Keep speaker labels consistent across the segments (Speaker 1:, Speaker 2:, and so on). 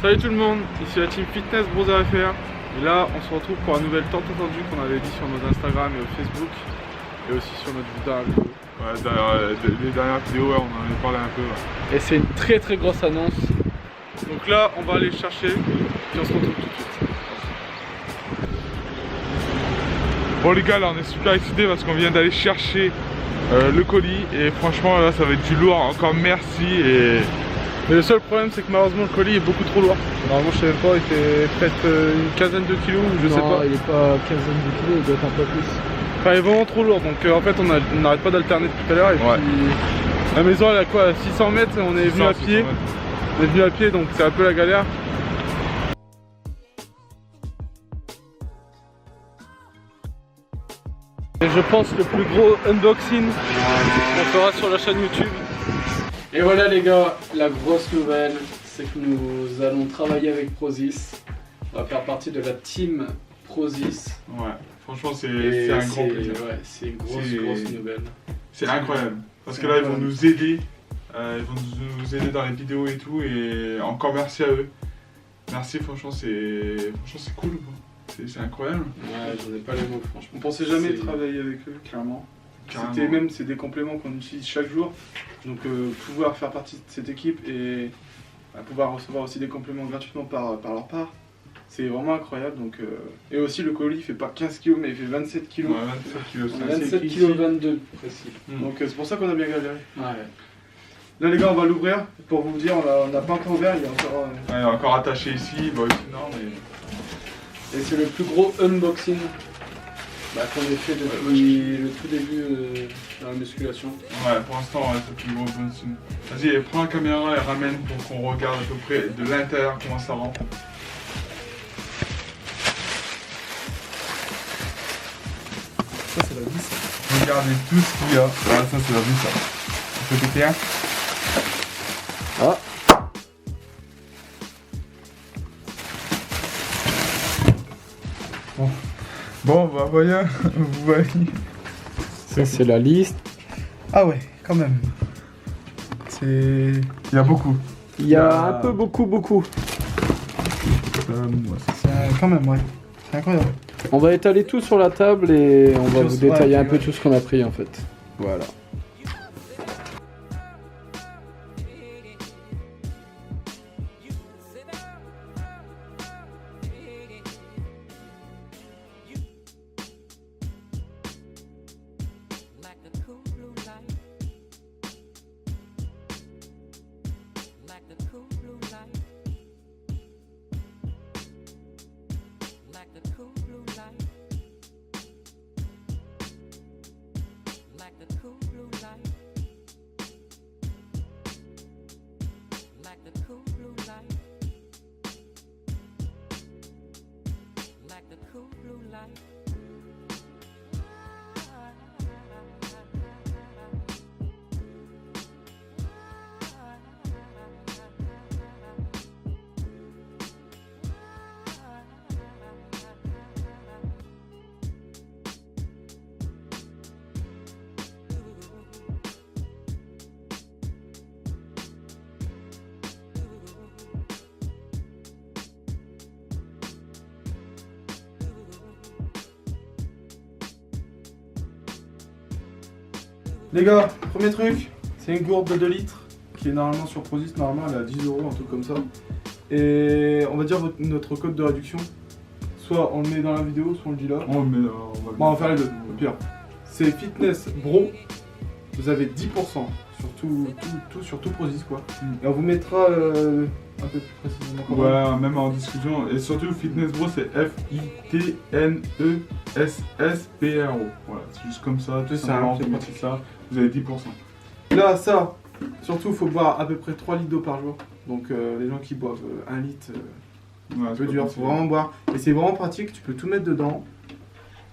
Speaker 1: Salut tout le monde, ici la team Fitness Bros FR. Et là on se retrouve pour un nouvel tant attendu qu'on avait dit sur nos Instagram et Facebook. Et aussi sur notre dernière vidéo.
Speaker 2: Ouais, les dernières vidéos, ouais, on en avait parlé un peu. Ouais.
Speaker 1: Et c'est une très grosse annonce. Donc là on va aller le chercher, puis on se retrouve tout de suite.
Speaker 2: Bon les gars, là on est super excités parce qu'on vient d'aller chercher le colis. Et franchement là ça va être du lourd, encore merci.
Speaker 1: Mais le seul problème c'est que malheureusement le colis est beaucoup trop lourd. Normalement je sais même pas, il fait peut-être une quinzaine de kilos, je sais pas.
Speaker 3: Non, il est pas quinzaine de kilos, il doit être un peu plus.
Speaker 1: Enfin il est vraiment trop lourd, donc en fait on n'arrête pas d'alterner depuis tout à l'heure. Et
Speaker 2: ouais.
Speaker 1: Puis la maison elle a quoi, 600 mètres, on est venu à pied. On est venu à pied donc c'est un peu la galère. Et je pense le plus gros unboxing qu'on fera sur la chaîne YouTube.
Speaker 3: Et voilà les gars, la grosse nouvelle, c'est que nous allons travailler avec Prozis. On va faire partie de la team Prozis.
Speaker 2: Ouais, franchement c'est un grand plaisir.
Speaker 3: Ouais, c'est une grosse nouvelle.
Speaker 2: C'est incroyable. Parce que là ils vont nous aider. Ils vont nous aider dans les vidéos et tout. Et encore merci à eux. Merci, franchement c'est cool quoi. C'est incroyable.
Speaker 3: Ouais, j'en ai pas les mots franchement.
Speaker 1: On pensait jamais travailler avec eux, clairement. C'est des compléments qu'on utilise chaque jour. Donc pouvoir faire partie de cette équipe et pouvoir recevoir aussi des compléments gratuitement par leur part, c'est vraiment incroyable. Donc, et aussi le colis il fait pas 15 kg mais il fait 27 kg.
Speaker 2: Ouais, 27 kg.
Speaker 3: 27 kg 22 précis.
Speaker 1: Donc c'est pour ça qu'on a bien galéré.
Speaker 3: Ouais.
Speaker 1: Là les gars on va l'ouvrir. Pour vous dire on n'a pas encore ouvert, il y a encore...
Speaker 2: Ouais, il est encore attaché ici, bah aussi non mais...
Speaker 3: Et c'est le plus gros unboxing qu'on ait fait depuis le tout début de la musculation.
Speaker 2: Ouais, pour l'instant, ouais, c'est le plus gros unboxing. Vas-y, prends la caméra et ramène pour qu'on regarde à peu près de l'intérieur comment ça rentre.
Speaker 1: Ça c'est la vis.
Speaker 2: Regardez tout ce qu'il y a. Voilà, ça c'est la vis ça. Tu peux péter un?
Speaker 3: Ah.
Speaker 2: Bon, bah voyons, vous voyez.
Speaker 3: Ça c'est la liste.
Speaker 1: Ah ouais, quand même. C'est...
Speaker 2: Il y a beaucoup.
Speaker 3: Il y a un peu beaucoup.
Speaker 1: Quand même, ouais. C'est incroyable.
Speaker 3: On va étaler tout sur la table et on va vous détailler un peu
Speaker 1: ouais.
Speaker 3: tout ce qu'on a pris en fait. Voilà.
Speaker 1: Les gars, premier truc, c'est une gourde de 2 litres qui est normalement sur Prozis, normalement elle est à 10 €, un truc comme ça. Et on va dire notre code de réduction. Soit on le met dans la vidéo, soit on le dit là. On va faire les deux, au pire. C'est Fitness Bro, vous avez 10% sur tout Prozis quoi. Et on vous mettra un peu plus précisément comment.
Speaker 2: Ouais, même en discussion. Et surtout, Fitness Bro, c'est FITNESSBRO. Voilà, c'est juste comme ça, tout simplement, c'est pratique ça. Vous avez 10%.
Speaker 1: Là, ça, surtout, il faut boire à peu près 3 litres d'eau par jour. Donc, les gens qui boivent 1 litre,
Speaker 2: Ouais,
Speaker 1: un peu dur, faut vraiment boire. Et c'est vraiment pratique, tu peux tout mettre dedans.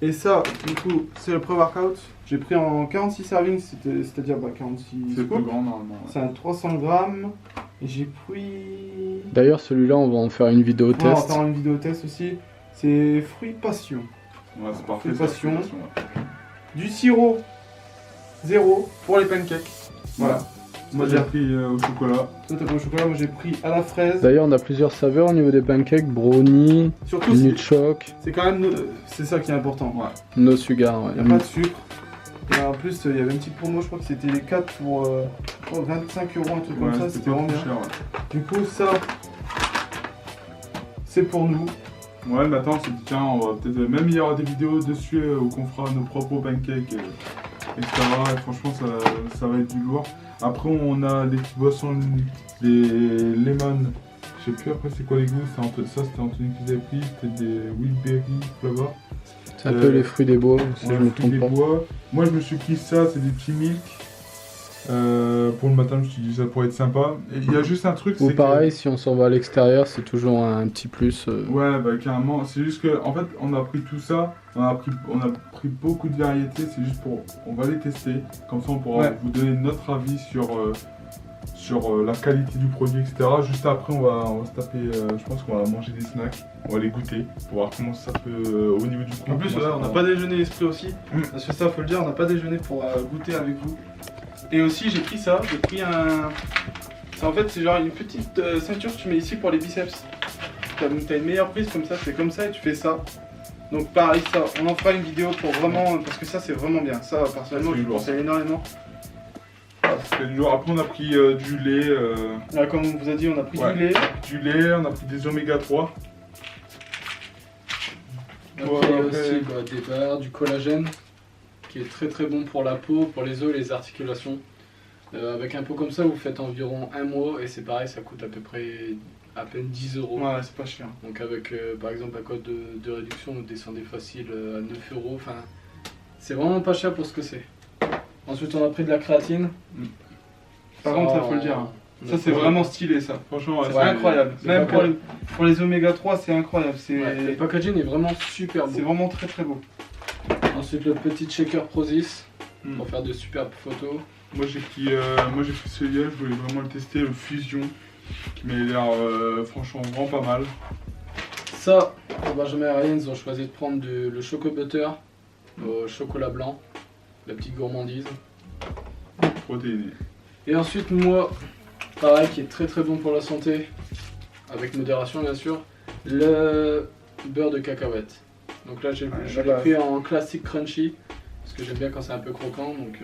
Speaker 1: Et ça, du coup, c'est le pré-workout. J'ai pris en 46 servings, c'est-à-dire 46
Speaker 2: c'est
Speaker 1: scoops.
Speaker 2: plus grand normalement. Ouais.
Speaker 1: C'est un 300 grammes. Et j'ai pris...
Speaker 3: D'ailleurs celui-là on va en faire une vidéo
Speaker 1: Ouais, on va
Speaker 3: test.
Speaker 1: faire une vidéo test aussi. C'est fruits passion.
Speaker 2: Ouais, c'est parfait.
Speaker 1: Passion. Du sirop 0 pour les pancakes. Voilà.
Speaker 2: Moi j'ai pris au chocolat.
Speaker 1: Toi t'as pris au chocolat, moi j'ai pris à la fraise.
Speaker 3: D'ailleurs, on a plusieurs saveurs au niveau des pancakes, brownie,
Speaker 1: Surtout
Speaker 3: minute choc,
Speaker 1: c'est quand même c'est ça qui est important.
Speaker 2: Ouais.
Speaker 3: no sugar. Ouais.
Speaker 1: Il n'y a pas de sucre. Et en plus il y avait une petite promo, je crois que c'était les 4 pour 25 €, un truc comme ça, c'était vraiment bien.
Speaker 2: cher, ouais.
Speaker 1: Du coup ça c'est pour nous.
Speaker 2: Ouais, mais attends, on s'est dit, tiens, on va peut-être. Même il y aura des vidéos dessus où on fera nos propres pancakes, etc. Et franchement, ça va être du lourd. Après, on a des petites boissons, des lemon. Je sais plus après c'est quoi les goûts. Ça, c'était Anthony qui les avait pris. C'était des Wilberry Flavor.
Speaker 3: C'est un peu les fruits des bois, si
Speaker 2: Ouais,
Speaker 3: je me
Speaker 2: fruits
Speaker 3: trompe
Speaker 2: des
Speaker 3: pas.
Speaker 2: bois. Moi, je me suis pris ça, c'est des petits milk. Pour le matin, je me suis dit ça pourrait être sympa. Et il y a juste un truc,
Speaker 3: Ou
Speaker 2: c'est
Speaker 3: pareil, si on s'en va à l'extérieur, c'est toujours un petit plus.
Speaker 2: Ouais, bah carrément. C'est juste que, en fait, on a pris tout ça, on a pris beaucoup de variétés. C'est juste pour, on va les tester. Comme ça, on pourra vous donner notre avis sur la qualité du produit, etc. Juste après, on va se taper. Je pense qu'on va manger des snacks. On va les goûter pour voir comment ça peut au niveau du goût.
Speaker 1: En plus
Speaker 2: comment ça
Speaker 1: on n'a
Speaker 2: va.
Speaker 1: pas déjeuné esprit aussi. Parce que ça faut le dire, on n'a pas déjeuné pour goûter avec vous. Et aussi j'ai pris ça, j'ai pris un... En fait c'est genre une petite ceinture que tu mets ici pour les biceps. T'as une meilleure prise comme ça, c'est comme ça et tu fais ça. Donc pareil ça, on en fera une vidéo pour vraiment... Parce que ça c'est vraiment bien, ça personnellement
Speaker 2: C'est
Speaker 1: je
Speaker 2: lourd.
Speaker 1: conseille énormément.
Speaker 2: C'est du lourd. Après, on a pris du lait.
Speaker 1: Là comme on vous a dit on a pris
Speaker 2: Ouais.
Speaker 1: du lait.
Speaker 2: On a pris des oméga 3.
Speaker 3: Après, il y a aussi bah, des barres, du collagène, qui est très très bon pour la peau, pour les os et les articulations. Avec un pot comme ça, vous faites environ un mois et c'est pareil, ça coûte à peu près à peine 10 €.
Speaker 1: Ouais c'est pas cher.
Speaker 3: Donc avec par exemple un code de réduction, vous descendez facile à 9 €. Enfin, c'est vraiment pas cher pour ce que c'est. Ensuite, on a pris de la créatine.
Speaker 1: Par contre ça faut le dire. Ça c'est vraiment stylé ça.
Speaker 2: Franchement,
Speaker 1: C'est incroyable.
Speaker 3: c'est
Speaker 1: Même
Speaker 3: pas
Speaker 1: pour les oméga 3 c'est incroyable.
Speaker 3: Le packaging est vraiment super
Speaker 1: C'est
Speaker 3: beau.
Speaker 1: vraiment très très beau.
Speaker 3: Ensuite, le petit shaker Prozis
Speaker 2: Mm.
Speaker 3: pour faire de superbes photos.
Speaker 2: Moi j'ai pris celui-là, je voulais vraiment le tester, le Fusion, qui m'a l'air franchement vraiment pas mal.
Speaker 3: Ça, pour Benjamin et Ryan, ils ont choisi de prendre le Choco Butter au chocolat blanc, la petite gourmandise.
Speaker 2: Protéiné.
Speaker 3: Et ensuite, moi, pareil, qui est très très bon pour la santé, avec modération bien sûr, le beurre de cacahuète. Donc là, je l'ai pris en classique crunchy, parce que j'aime bien quand c'est un peu croquant, donc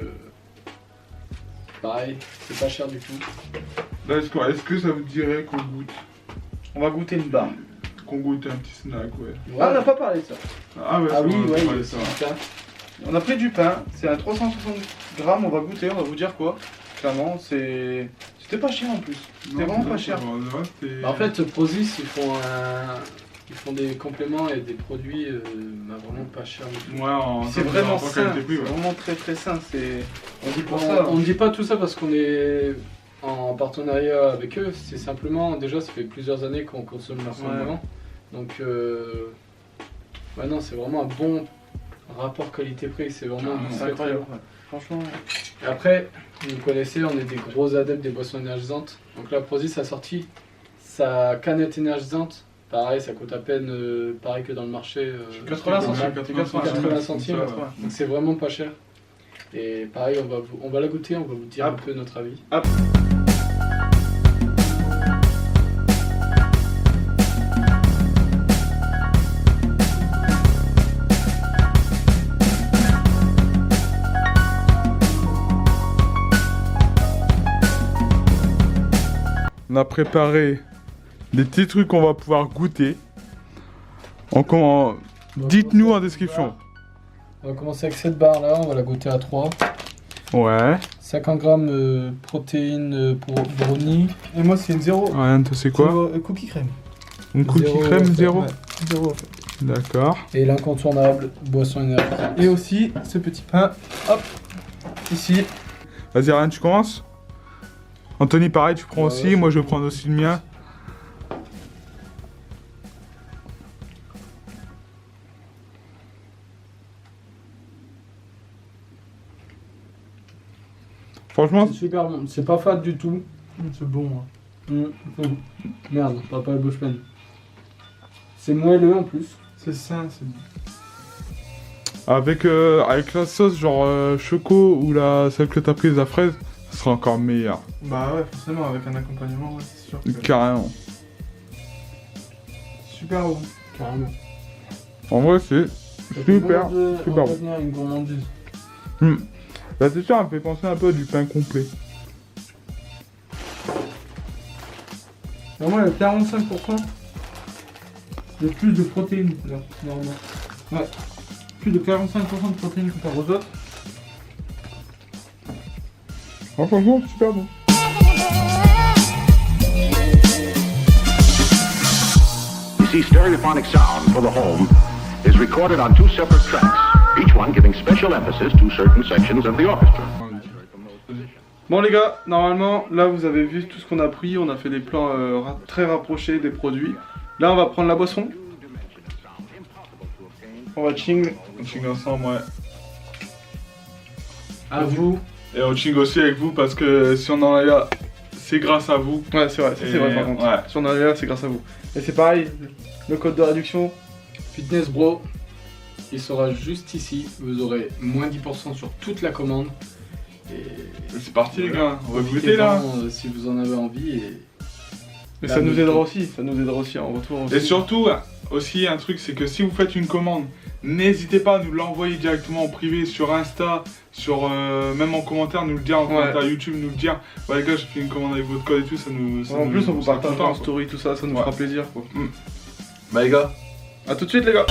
Speaker 3: pareil, c'est pas cher du tout.
Speaker 2: Là, est-ce que ça vous dirait qu'on goûte
Speaker 1: On va goûter une barre.
Speaker 2: un petit snack, ouais.
Speaker 1: Ah on n'a pas parlé de ça.
Speaker 2: Ah, ouais,
Speaker 3: Ah oui,
Speaker 2: on va
Speaker 3: ouais,
Speaker 2: parler de ça.
Speaker 1: On a pris du pain, c'est un 360 grammes, on va goûter, on va vous dire quoi. Clairement, c'était pas cher en plus. C'était vraiment pas cher.
Speaker 3: Bah, en fait, Prozis, ils font des compléments et des produits vraiment pas chers du tout.
Speaker 2: Ouais,
Speaker 1: C'est vraiment sain,
Speaker 2: qualité-prix,
Speaker 1: c'est
Speaker 2: ouais.
Speaker 1: vraiment très très sain. On dit pour ça.
Speaker 3: On ne dit pas tout ça parce qu'on est en partenariat avec eux, c'est simplement, déjà ça fait plusieurs années qu'on consomme leur supplément. Donc, ouais, non, c'est vraiment un bon rapport qualité-prix, c'est vraiment
Speaker 1: C'est
Speaker 3: très,
Speaker 1: incroyable.
Speaker 3: très bon.
Speaker 1: Franchement.
Speaker 3: Et après, vous connaissez, on est des gros adeptes des boissons énergisantes. Donc là, Prozis a sorti sa canette énergisante. Pareil, ça coûte à peine, pareil que dans le marché.
Speaker 1: 80 centimes.
Speaker 3: 80 centimes.
Speaker 2: Ouais.
Speaker 3: Donc c'est vraiment pas cher. Et pareil, on va la goûter, on va vous dire un peu notre avis.
Speaker 2: On a préparé des petits trucs qu'on va pouvoir goûter. Dites-nous en description.
Speaker 3: On va commencer avec cette barre là, on va la goûter à 3.
Speaker 2: Ouais.
Speaker 3: 50 grammes protéines pour brownie.
Speaker 1: Et moi c'est une 0.
Speaker 2: Ryan, toi c'est quoi?
Speaker 1: Cookie crème.
Speaker 2: Une cookie
Speaker 3: Zéro,
Speaker 2: crème
Speaker 3: ouais.
Speaker 2: 0?
Speaker 1: Ouais, 0 en fait.
Speaker 2: D'accord.
Speaker 3: Et l'incontournable, boisson énergisante.
Speaker 1: Et aussi ce petit pain, hop, ici.
Speaker 2: Vas-y Ryan, tu commences? Anthony, pareil, tu prends
Speaker 3: Ouais,
Speaker 2: aussi,
Speaker 3: ouais,
Speaker 2: moi je vais prendre aussi le mien. Franchement,
Speaker 3: C'est super bon, c'est pas fade du tout.
Speaker 1: C'est bon.
Speaker 3: Merde, pas la bouche pleine. C'est moelleux en plus.
Speaker 1: C'est sain, c'est bon.
Speaker 2: avec la sauce genre choco ou celle que t'as prise à fraise, ce sera encore meilleur.
Speaker 1: Bah ouais, forcément, avec un accompagnement, ouais, c'est sûr. Que...
Speaker 2: Carrément.
Speaker 1: Super bon.
Speaker 3: Carrément.
Speaker 2: En vrai, c'est super.
Speaker 3: On
Speaker 2: bon.
Speaker 3: va devenir une gourmandise.
Speaker 2: Bah, c'est sûr, ça me fait penser un peu à du pain complet.
Speaker 1: Normalement, il y a 45% de plus de protéines, là, normalement. Ouais. Plus de 45% de protéines comparé aux autres.
Speaker 2: Ah, franchement, super bon.
Speaker 4: You see, stereophonic sound for the home is recorded on 2 separate tracks, each one giving special emphasis to certain sections of the orchestra.
Speaker 1: Bon les gars, normalement, là vous avez vu tout ce qu'on a pris, on a fait des plans très rapprochés des produits. Là on va prendre la boisson. On va ching.
Speaker 2: On ching ensemble, ouais.
Speaker 3: À vous.
Speaker 2: Et on ching aussi avec vous parce que si on en est là, c'est grâce à vous.
Speaker 1: Ouais c'est vrai, ça, c'est vrai par contre.
Speaker 2: Ouais.
Speaker 1: Si on en est là, c'est grâce à vous. Et c'est pareil, le code de réduction.
Speaker 3: Fitness Bro, il sera juste ici. Vous aurez moins 10% sur toute la commande. Et
Speaker 2: C'est parti les gars, on va goûter
Speaker 3: profitez-en,
Speaker 2: là.
Speaker 3: Si vous en avez envie.
Speaker 1: Et
Speaker 3: Là,
Speaker 1: ça nous
Speaker 3: le
Speaker 1: aidera
Speaker 3: tout.
Speaker 1: aussi, ça nous aidera aussi en retour aussi.
Speaker 2: Et surtout, aussi un truc, c'est que si vous faites une commande, n'hésitez pas à nous l'envoyer directement en privé sur Insta, sur même en commentaire, nous le dire, en commentaire YouTube, nous le dire. Bah les gars, j'ai fait une commande avec votre code et tout, ça nous. Ça
Speaker 1: en
Speaker 2: nous-
Speaker 1: plus on vous
Speaker 2: ça
Speaker 1: partage
Speaker 2: content,
Speaker 1: en
Speaker 2: quoi.
Speaker 1: story, tout ça, ça nous
Speaker 2: Ouais.
Speaker 1: fera plaisir quoi.
Speaker 2: Bah les gars.
Speaker 1: A tout de suite les gars.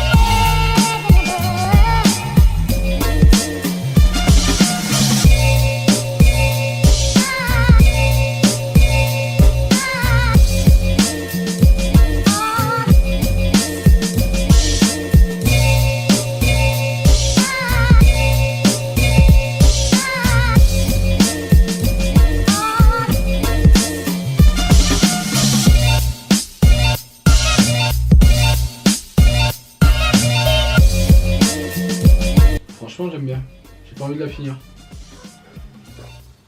Speaker 3: Franchement, j'aime bien. J'ai pas envie de la finir.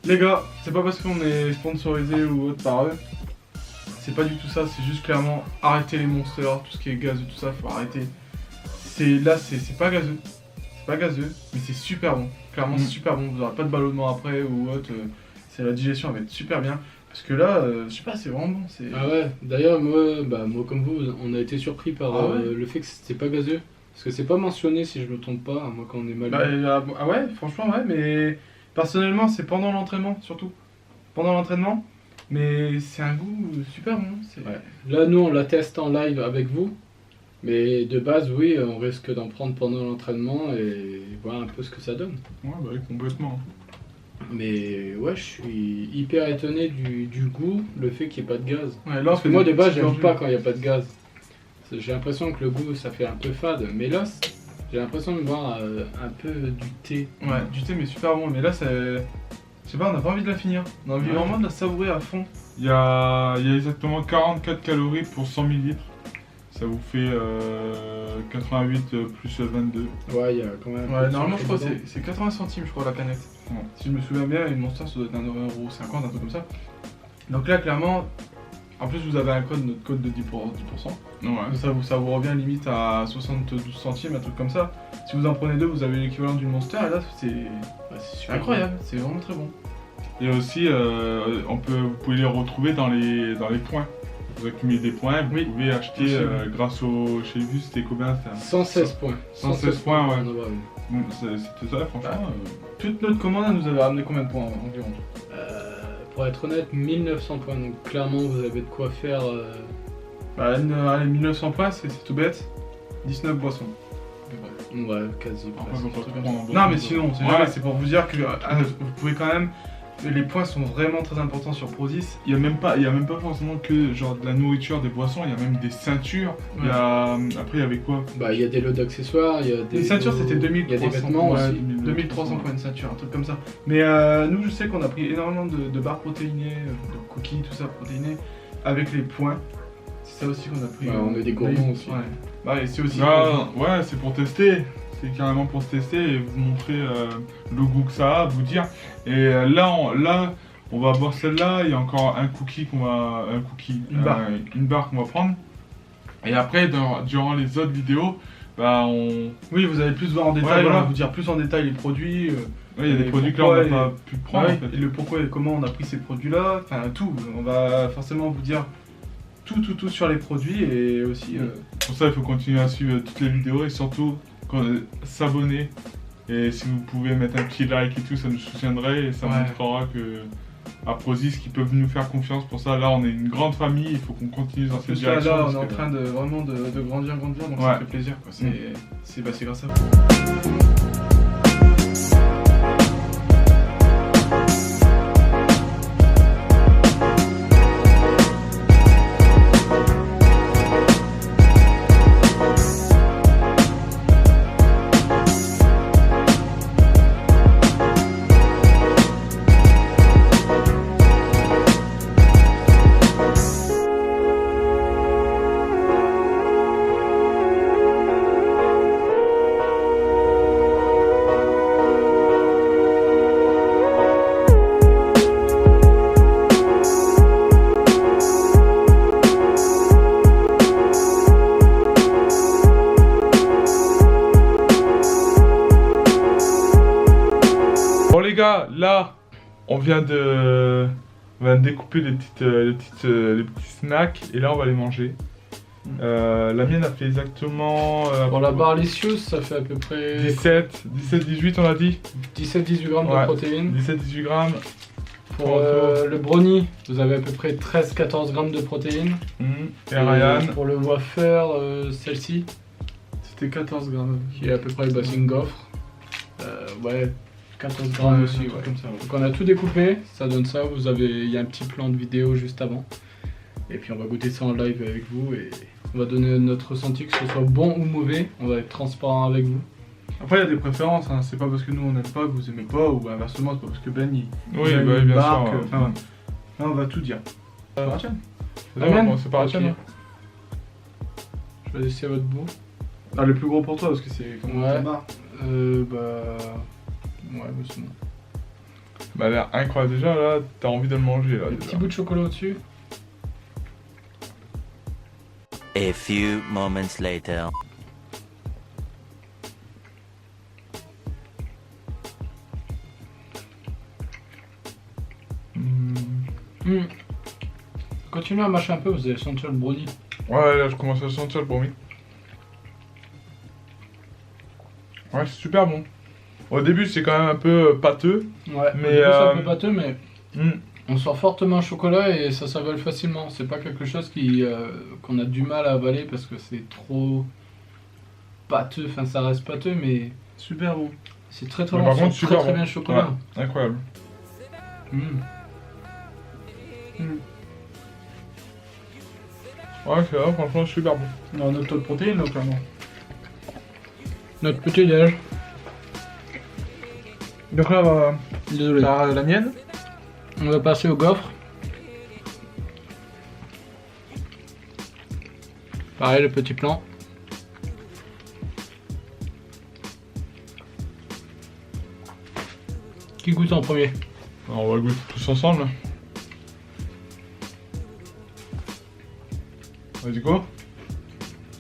Speaker 1: Les gars, c'est pas parce qu'on est sponsorisé ou autre par eux. C'est pas du tout ça, c'est juste clairement arrêter les monsters, tout ce qui est gazeux, tout ça, faut arrêter. C'est pas gazeux. C'est pas gazeux, mais c'est super bon. Clairement, c'est super bon. Vous aurez pas de ballonnement après ou autre. C'est la digestion, elle va être super bien. Parce que là, je sais pas, c'est vraiment bon. C'est...
Speaker 3: Ah ouais, d'ailleurs, moi comme vous, on a été surpris par
Speaker 1: Ah ouais
Speaker 3: le fait que c'était pas gazeux. Parce que c'est pas mentionné, si je me trompe pas, à moins quand on est mal.
Speaker 1: Ah ouais, franchement, ouais, mais personnellement, c'est pendant l'entraînement surtout. Pendant l'entraînement, mais c'est un goût super bon. C'est...
Speaker 3: Ouais. Là, nous, on la teste en live avec vous. Mais de base, oui, on risque d'en prendre pendant l'entraînement et voir un peu ce que ça donne.
Speaker 2: Ouais, bah oui, complètement.
Speaker 3: Mais ouais, je suis hyper étonné du goût, le fait qu'il n'y ait pas de gaz.
Speaker 1: Ouais, là, on
Speaker 3: Parce que
Speaker 1: fait
Speaker 3: moi,
Speaker 1: des
Speaker 3: de base,
Speaker 1: petits
Speaker 3: j'aime
Speaker 1: gorgées.
Speaker 3: pas quand il n'y a pas de gaz. J'ai l'impression que le goût, ça fait un peu fade. Mais là, j'ai l'impression de boire un peu du thé.
Speaker 1: Ouais, du thé, mais super bon. Mais là, c'est. Je sais pas, on n'a pas envie de la finir. On a envie
Speaker 2: Ouais.
Speaker 1: vraiment de la savourer à fond.
Speaker 2: Il y a exactement 44 calories pour 100 ml. Ça vous fait 88 plus 22.
Speaker 3: Ouais, il y a quand même. un peu
Speaker 1: Ouais,
Speaker 3: de
Speaker 1: normalement, je
Speaker 3: sucre
Speaker 1: crois que
Speaker 3: dedans.
Speaker 1: c'est 80 centimes, je crois, la canette.
Speaker 2: Ouais.
Speaker 1: Si je me souviens bien, une Monster, ça doit être 1,50€, un truc comme ça. Donc là, clairement, en plus, vous avez un code, notre code de 10%.
Speaker 2: Ouais.
Speaker 1: Donc ça vous revient limite à 72 centimes, un truc comme ça. Si vous en prenez deux, vous avez l'équivalent d'une Monster, et là, c'est
Speaker 3: C'est super
Speaker 1: incroyable, c'est vraiment très bon.
Speaker 2: Et aussi, vous pouvez les retrouver dans les points. Vous accumulez des points, vous pouvez acheter
Speaker 1: Aussi,
Speaker 2: grâce au. Chez vous, c'était combien? C'était
Speaker 3: 116 points.
Speaker 2: 116 points, ouais.
Speaker 3: pour en avoir une.
Speaker 2: C'était ça, franchement.
Speaker 1: Toute notre commande, elle nous avait ramené combien de points environ?
Speaker 3: Pour être honnête, 1900 points. Donc clairement, vous avez de quoi faire.
Speaker 1: Bah, allez, 1900 points, c'est tout bête. 19 boissons.
Speaker 3: Ouais, quasi.
Speaker 2: Après,
Speaker 3: presque.
Speaker 2: faut pas prendre
Speaker 1: Non, mais sinon, c'est
Speaker 2: Ouais.
Speaker 1: jamais, c'est pour vous dire que vous pouvez quand même. Les points sont vraiment très importants sur Prozis.
Speaker 2: Il y a même pas forcément que genre de la nourriture, des boissons, il y a même des ceintures. Il y a après il y avait quoi?
Speaker 3: Bah, il y a des lots d'accessoires, il y a des.
Speaker 1: Une ceinture,
Speaker 3: lots-
Speaker 1: c'était
Speaker 3: Il y a des
Speaker 1: 2300
Speaker 3: vêtements
Speaker 1: points,
Speaker 3: aussi.
Speaker 1: 2300 points de ceinture, un truc comme ça. Mais nous, je sais qu'on a pris énormément de barres protéinées, de cookies, tout ça protéinées, avec les points. C'est ça aussi qu'on a pris.
Speaker 3: Bah, on est des gourmands aussi.
Speaker 1: Ouais. Bah, et c'est aussi.
Speaker 2: Ah, ouais, c'est pour tester. C'est carrément pour se tester et vous montrer le goût que ça a, vous dire. Et là, on va boire celle-là. Il y a encore un cookie
Speaker 1: Une barre.
Speaker 2: une barre qu'on va prendre. Et après, durant les autres vidéos, bah on.
Speaker 1: Oui, vous allez plus voir en détail,
Speaker 2: Ouais, voilà.
Speaker 1: on va vous dire plus en détail les produits.
Speaker 2: Ouais, il y a des
Speaker 1: Et
Speaker 2: produits que là
Speaker 1: pourquoi
Speaker 2: on n'a pas pu prendre
Speaker 1: Ouais,
Speaker 2: en fait.
Speaker 1: et le pourquoi et comment on a pris ces produits-là, enfin tout. On va forcément vous dire tout sur les produits et aussi.
Speaker 2: Pour ça, il faut continuer à suivre toutes les vidéos et surtout s'abonner. Et si vous pouvez mettre un petit like et tout, ça nous soutiendrait et ça
Speaker 1: Ouais.
Speaker 2: montrera que à Prozis qui peuvent nous faire confiance. Pour ça, là, on est une grande famille. Il faut qu'on continue dans cette
Speaker 1: Parce que là,
Speaker 2: direction.
Speaker 1: on
Speaker 2: parce
Speaker 1: est en
Speaker 2: que-
Speaker 1: train de vraiment de grandir, donc
Speaker 2: Ouais.
Speaker 1: ça fait plaisir. Quoi. C'est grâce à vous.
Speaker 2: Bon les gars, là, on vient de découper les petits snacks et là on va les manger. La mienne a fait exactement
Speaker 3: Pour la Barlicious, ça fait à peu près
Speaker 2: 17-18 on a dit.
Speaker 3: 17-18 grammes
Speaker 2: Ouais.
Speaker 3: de protéines.
Speaker 2: 17-18 grammes.
Speaker 3: Pour le brownie, vous avez à peu près 13-14 grammes de protéines.
Speaker 2: Et Ryan.
Speaker 3: Pour le wafer, celle-ci,
Speaker 1: C'était 14 grammes.
Speaker 3: qui est à peu près bah, c'est une gaufre. Ouais, 14 grammes aussi.
Speaker 1: un
Speaker 3: Ouais.
Speaker 1: truc comme ça. Ouais.
Speaker 3: Donc on a tout découpé, ça donne ça. Il y a un petit plan de vidéo juste avant. Et puis on va goûter ça en live avec vous et on va donner notre ressenti, que ce soit bon ou mauvais. On va être transparent avec vous.
Speaker 1: Après, il y a des préférences. Hein. C'est pas parce que nous on n'aime pas que vous aimez pas, ou inversement, c'est pas parce que Ben il.
Speaker 2: Oui,
Speaker 1: il a
Speaker 2: bah,
Speaker 1: une
Speaker 2: bien
Speaker 1: barque,
Speaker 2: sûr.
Speaker 1: enfin, là, on va tout dire.
Speaker 2: C'est
Speaker 3: La
Speaker 2: bon,
Speaker 3: mienne
Speaker 2: c'est pas la tienne,
Speaker 3: Ok.
Speaker 2: hein.
Speaker 3: Choisissez à votre bout.
Speaker 1: Ah, le plus gros pour toi parce que c'est comme
Speaker 3: Ouais.
Speaker 1: ta barre.
Speaker 3: Ouais, bah, c'est bon.
Speaker 2: Bah, elle a l'air incroyable. Déjà là, t'as envie de le manger là.
Speaker 3: Le
Speaker 2: déjà.
Speaker 3: petit bout de chocolat au-dessus.
Speaker 5: A few moments later.
Speaker 3: Continuez à mâcher un peu, vous allez sentir le brownie.
Speaker 2: Ouais, là je commence à sentir le brownie. Ouais, c'est super bon. Au début, c'est quand même un peu pâteux.
Speaker 3: Ouais,
Speaker 2: Mais,
Speaker 3: mais c'est un peu pâteux, mais
Speaker 2: Hmm.
Speaker 3: on sent fortement le chocolat et ça s'avale facilement. C'est pas quelque chose qu'on a du mal à avaler parce que c'est trop pâteux. Enfin, ça reste pâteux, mais
Speaker 1: Super bon.
Speaker 3: c'est très très
Speaker 2: Mais
Speaker 3: bon.
Speaker 2: par
Speaker 3: On
Speaker 2: contre,
Speaker 3: sent
Speaker 2: super
Speaker 3: très
Speaker 2: bon.
Speaker 3: bien le chocolat.
Speaker 2: Incroyable.
Speaker 3: Mm.
Speaker 2: Ouais, c'est vrai, franchement, super bon.
Speaker 1: On a notre taux de protéines, là, clairement.
Speaker 3: Notre petit déj.
Speaker 1: Donc là, on va.
Speaker 3: Désolé.
Speaker 1: La mienne.
Speaker 3: On va passer au gaufre. Pareil, le petit plan. Qui goûte en premier?
Speaker 2: Alors, on va goûter tous ensemble. Vas-y, quoi?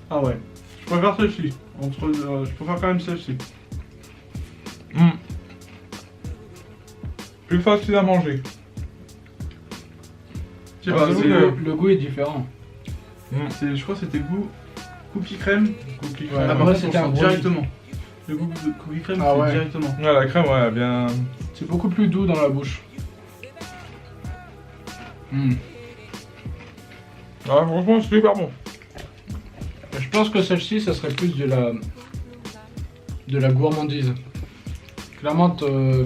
Speaker 1: Ah ouais. Je préfère celle-ci. Je préfère quand même celle-ci.
Speaker 2: Plus facile à manger.
Speaker 1: Je sais
Speaker 2: Ah,
Speaker 1: pas,
Speaker 2: j'avoue
Speaker 1: c'est
Speaker 2: que-
Speaker 3: Le goût est différent.
Speaker 1: je crois que c'était goût cookie crème.
Speaker 2: Cookie
Speaker 3: Ouais,
Speaker 2: crème.
Speaker 1: Ah,
Speaker 3: après,
Speaker 1: par contre,
Speaker 3: c'était
Speaker 1: on
Speaker 3: un
Speaker 1: sent
Speaker 3: brownie.
Speaker 1: directement. Le goût de cookie crème,
Speaker 3: Ah
Speaker 1: c'est
Speaker 3: ouais.
Speaker 1: directement.
Speaker 2: Ouais, la crème, ouais, bien.
Speaker 3: C'est beaucoup plus doux dans la bouche. Mm.
Speaker 2: Ouais, franchement, c'est super bon.
Speaker 3: Je pense que celle-ci, ça serait plus de la gourmandise. Clairement,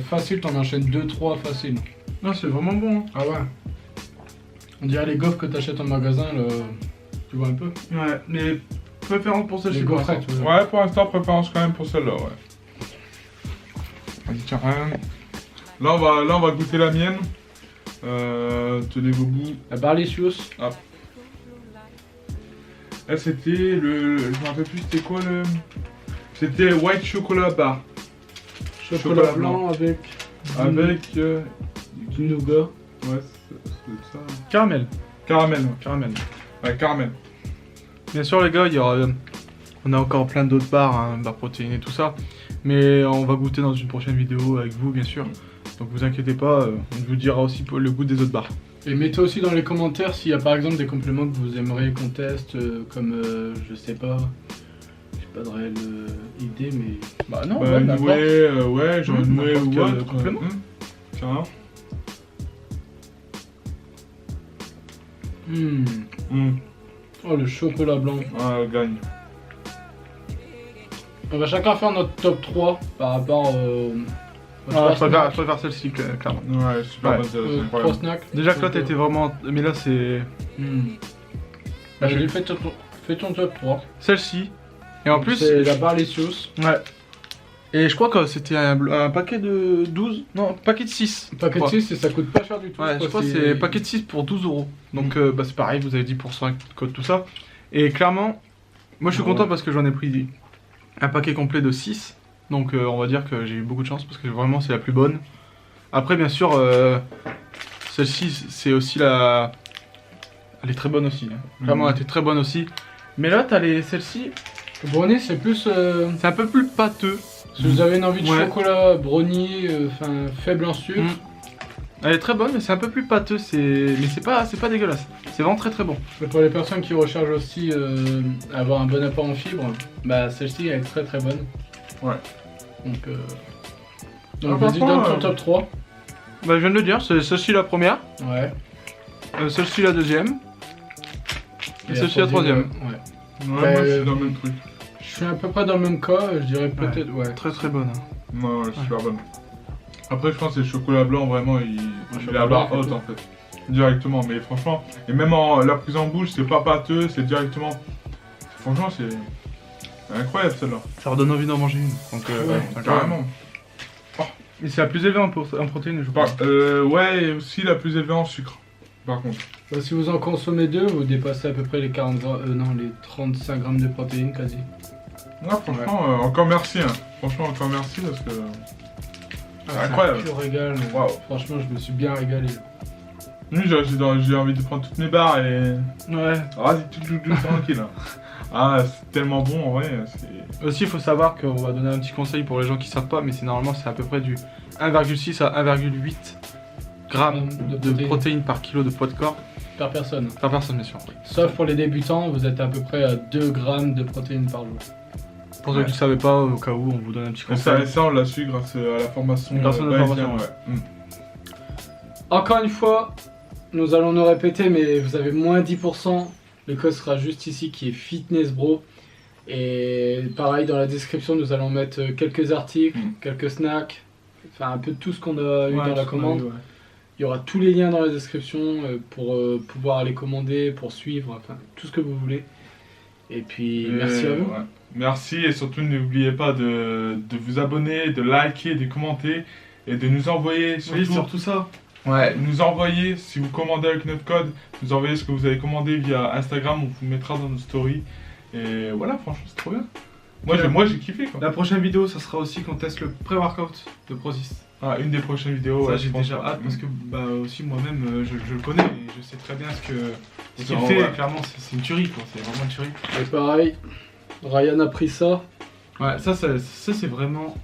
Speaker 3: facile, t'en enchaînes 2-3 facile.
Speaker 1: Non, c'est vraiment bon. Hein.
Speaker 3: Ah ouais. On dirait les gaufres que t'achètes en magasin, là. Tu vois un peu?
Speaker 1: Ouais, mais préférence pour celle-ci.
Speaker 3: Les
Speaker 1: pour
Speaker 3: gaufrettes.
Speaker 1: l'instant.
Speaker 3: Ouais.
Speaker 2: Ouais, pour l'instant, préférence quand même pour celle-là, ouais. Vas-y, tiens, là, on va goûter la mienne. Tenez vos bouts.
Speaker 3: La Barlicious.
Speaker 2: Elle, c'était le. Je me rappelle plus, c'était quoi le. C'était White Chocolate Bar.
Speaker 3: Chocolat blanc avec
Speaker 2: Avec.
Speaker 3: du nougat.
Speaker 2: Ouais, c'est ça.
Speaker 1: Caramel.
Speaker 2: Caramel, ouais.
Speaker 1: Caramel.
Speaker 2: Ouais, caramel.
Speaker 1: Bien sûr, les gars, il y aura. On a encore plein d'autres barres, hein, barres protéinées, tout ça. Mais on va goûter dans une prochaine vidéo avec vous, bien sûr. Donc vous inquiétez pas, on vous dira aussi le goût des autres barres.
Speaker 3: Et mettez aussi dans les commentaires s'il y a par exemple des compléments que vous aimeriez qu'on teste, comme je sais pas, j'ai pas de réelle idée, mais.
Speaker 1: Bah non,
Speaker 2: Bah,
Speaker 1: n'importe.
Speaker 2: ouais, genre une nouée
Speaker 1: n'importe
Speaker 2: ou
Speaker 1: quel
Speaker 2: autre.
Speaker 1: complément.
Speaker 2: Carrément.
Speaker 3: Oh, le chocolat blanc.
Speaker 2: Ah, elle gagne.
Speaker 3: On va chacun faire notre top 3 par rapport aux
Speaker 1: Ah,
Speaker 3: trois
Speaker 1: je préfère celle-ci, clairement.
Speaker 2: Ouais, super
Speaker 1: Ouais.
Speaker 2: bonne, c'est
Speaker 3: trois
Speaker 2: incroyable.
Speaker 3: snacks.
Speaker 1: Déjà que là t'étais vraiment... Mais là c'est...
Speaker 3: Vas-y, fais ton top 3.
Speaker 1: Celle-ci. Et en plus...
Speaker 3: c'est la Barlicious.
Speaker 1: Ouais. Et je crois que c'était un paquet de 12... Non, paquet de 6.
Speaker 3: Paquet de
Speaker 1: Ouais.
Speaker 3: 6 et ça coûte pas cher du tout.
Speaker 1: Ouais, je crois que c'est paquet de 6 pour 12 €. Donc bah, c'est pareil, vous avez 10% code tout ça. Et clairement, moi je suis content parce que j'en ai pris un paquet complet de 6. Donc on va dire que j'ai eu beaucoup de chance parce que vraiment c'est la plus bonne. Après bien sûr, celle-ci c'est aussi la... Elle est très bonne aussi. Hein. Vraiment elle était très bonne aussi. Mais là t'as celle-ci,
Speaker 3: Le brownie, c'est plus.
Speaker 1: c'est un peu plus pâteux.
Speaker 3: Si vous avez une envie de
Speaker 1: Ouais.
Speaker 3: chocolat, brownie, enfin faible en sucre.
Speaker 1: Elle est très bonne mais c'est un peu plus pâteux. Mais c'est pas dégueulasse. C'est vraiment très très bon.
Speaker 3: Mais pour les personnes qui recherchent aussi avoir un bon apport en fibres, bah celle-ci elle est très très bonne.
Speaker 2: Ouais.
Speaker 3: Donc,
Speaker 2: Ah,
Speaker 3: vas-y,
Speaker 2: franchement,
Speaker 3: donne ton top 3.
Speaker 1: Bah je viens de le dire, c'est celle-ci la première,
Speaker 3: Ouais.
Speaker 1: celle-ci la deuxième. Et celle-ci la troisième.
Speaker 3: Ouais.
Speaker 2: Ouais, moi je suis dans le même truc.
Speaker 3: Je suis à peu près dans le même cas, je dirais peut-être. Ouais.
Speaker 1: Très très bonne.
Speaker 2: Ouais, ouais, super bonne. Après, je pense que le chocolat blanc, vraiment, il est à
Speaker 3: chocolat
Speaker 2: la barre
Speaker 3: blanc,
Speaker 2: haute en fait. Directement, mais franchement, et même la prise en bouche, c'est pas pâteux, c'est directement. Franchement, c'est incroyable celle-là.
Speaker 1: Ça redonne envie d'en manger une. Donc,
Speaker 3: Ouais,
Speaker 2: Carrément.
Speaker 1: Et c'est la plus élevée en protéines, je crois.
Speaker 2: Ouais, et aussi la plus élevée en sucre, par contre.
Speaker 3: Bah, si vous en consommez deux, vous dépassez à peu près les 40 non, les 35 grammes de protéines quasi.
Speaker 2: Ouais, franchement, encore merci. Hein. Franchement, encore merci parce que. C'est incroyable.
Speaker 3: Je régale.
Speaker 2: Waouh.
Speaker 3: Franchement, je me suis bien régalé.
Speaker 2: Oui, j'ai envie de prendre toutes mes barres et.
Speaker 1: Ouais.
Speaker 2: Vas-y, tout tranquille. Hein. Ah, c'est tellement bon en vrai. C'est...
Speaker 1: Aussi, il faut savoir qu'on va donner un petit conseil pour les gens qui savent pas, mais c'est normalement c'est à peu près du 1,6 à 1,8 grammes de protéines par kilo de poids de corps
Speaker 3: Par personne.
Speaker 1: par personne, bien sûr.
Speaker 3: Sauf pour les débutants, vous êtes à peu près à 2 grammes de protéines par jour.
Speaker 1: Pour ceux qui ne savaient pas, au cas où, on vous donne un petit
Speaker 2: Et ça,
Speaker 1: conseil.
Speaker 2: ça, on l'a su grâce à la formation.
Speaker 1: Grâce à notre
Speaker 2: bayésienne,
Speaker 1: formation,
Speaker 2: ouais.
Speaker 3: Encore une fois, nous allons nous répéter, mais vous avez moins 10%. Le code sera juste ici qui est Fitness Bro. Et pareil, dans la description, nous allons mettre quelques articles, quelques snacks, enfin un peu de tout ce qu'on a eu dans la commande. Il y aura tous les liens dans la description pour pouvoir aller commander, pour suivre, enfin tout ce que vous voulez. Et puis merci à vous.
Speaker 2: Ouais. Merci et surtout n'oubliez pas de vous abonner, de liker, de commenter et de nous envoyer
Speaker 1: Oui, surtout ça.
Speaker 2: Ouais, nous envoyer, si vous commandez avec notre code, nous envoyer ce que vous avez commandé via Instagram, on vous mettra dans nos stories. Et voilà, franchement, c'est trop bien. Moi, j'ai kiffé quoi.
Speaker 1: La prochaine vidéo, ça sera aussi qu'on teste le pré-workout de Prozis.
Speaker 2: Ah, une des prochaines vidéos.
Speaker 1: Ça,
Speaker 2: ouais,
Speaker 1: j'ai
Speaker 2: je pense,
Speaker 1: déjà
Speaker 2: ouais.
Speaker 1: hâte parce que bah, aussi moi-même, je le connais et je sais très bien ce qu'il
Speaker 2: Ouais.
Speaker 1: fait. Clairement, c'est une tuerie quoi. C'est vraiment une tuerie.
Speaker 3: Et pareil, Ryan a pris ça.
Speaker 1: Ouais, ça c'est vraiment.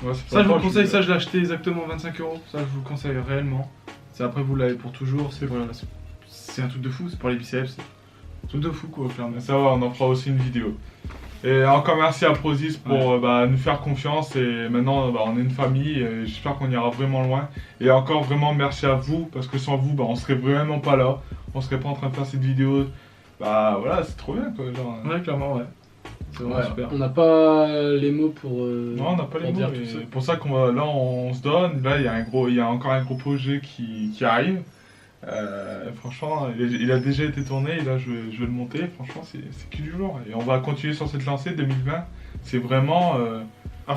Speaker 2: Ouais, c'est
Speaker 1: Ça, je vous
Speaker 2: pas
Speaker 1: le conseille,
Speaker 2: grave,
Speaker 1: ça je l'ai acheté exactement 25 €. Ça, je vous le conseille réellement. C'est après, vous l'avez pour toujours. C'est un truc de fou, c'est pour les biceps. C'est un truc de fou quoi, clairement.
Speaker 2: Ça va, on en fera aussi une vidéo. Et encore merci à Prozis pour nous faire confiance et maintenant on est une famille et j'espère qu'on ira vraiment loin. Et encore vraiment merci à vous parce que sans vous on serait vraiment pas là, on serait pas en train de faire cette vidéo. Bah voilà, c'est trop bien quoi. Genre,
Speaker 1: Ouais, clairement, ouais. C'est vraiment
Speaker 3: Ouais,
Speaker 1: super.
Speaker 3: on n'a pas les mots pour.
Speaker 2: non, on n'a pas les
Speaker 3: pour
Speaker 2: mots.
Speaker 3: dire
Speaker 2: Et
Speaker 3: tout ça.
Speaker 2: c'est pour ça qu'on va là on se donne. Là il y a encore un gros projet qui arrive. Franchement, il a déjà été tourné et là je vais le monter. Franchement, c'est que du jour. Et on va continuer sur cette lancée 2020. C'est vraiment.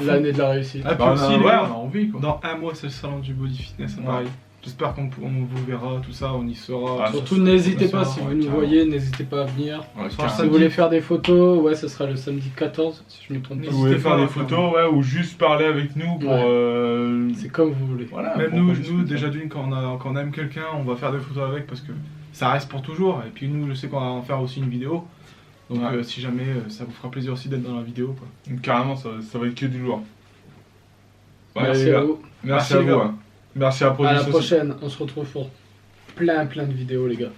Speaker 3: L'année de la réussite.
Speaker 1: Ah, puis
Speaker 2: Bah,
Speaker 1: aussi,
Speaker 2: ouais,
Speaker 1: les gars,
Speaker 2: on a envie quoi.
Speaker 1: dans un mois, c'est le salon du body fitness,
Speaker 2: Ouais.
Speaker 1: pareil. J'espère qu'on vous verra, tout ça, on y sera.
Speaker 2: Ah,
Speaker 3: Surtout
Speaker 2: ça,
Speaker 3: n'hésitez
Speaker 2: ça,
Speaker 3: pas,
Speaker 2: ça,
Speaker 3: si
Speaker 2: ouais,
Speaker 3: vous nous
Speaker 2: carrément.
Speaker 3: voyez, n'hésitez pas à venir.
Speaker 2: Ouais,
Speaker 1: Si
Speaker 2: carrément.
Speaker 3: Si
Speaker 1: Samedi.
Speaker 3: vous voulez faire des photos, ouais, ce sera le samedi 14, si je ne me trompe
Speaker 2: Si
Speaker 3: pas.
Speaker 2: vous voulez faire
Speaker 1: pas,
Speaker 2: des
Speaker 1: clairement.
Speaker 2: photos, ouais, ou juste parler avec nous pour.
Speaker 3: Ouais. C'est comme vous voulez.
Speaker 2: Voilà.
Speaker 1: Même
Speaker 2: pour
Speaker 1: nous,
Speaker 2: qu'on discute.
Speaker 1: déjà d'une, quand on aime quelqu'un, on va faire des photos avec parce que ça reste pour toujours. Et puis nous, je sais qu'on va en faire aussi une vidéo. Donc
Speaker 2: Ouais.
Speaker 1: si jamais, ça vous fera plaisir aussi d'être dans la vidéo. Quoi.
Speaker 2: Carrément, ça va être que du lourd. Ouais,
Speaker 3: Merci
Speaker 2: les
Speaker 3: à
Speaker 2: gars.
Speaker 3: vous.
Speaker 2: Merci
Speaker 1: Merci,
Speaker 2: à
Speaker 1: les
Speaker 2: vous.
Speaker 1: gars.
Speaker 2: Hein. Merci à
Speaker 3: À la
Speaker 2: Produce aussi.
Speaker 3: prochaine. On se retrouve pour plein de vidéos, les gars.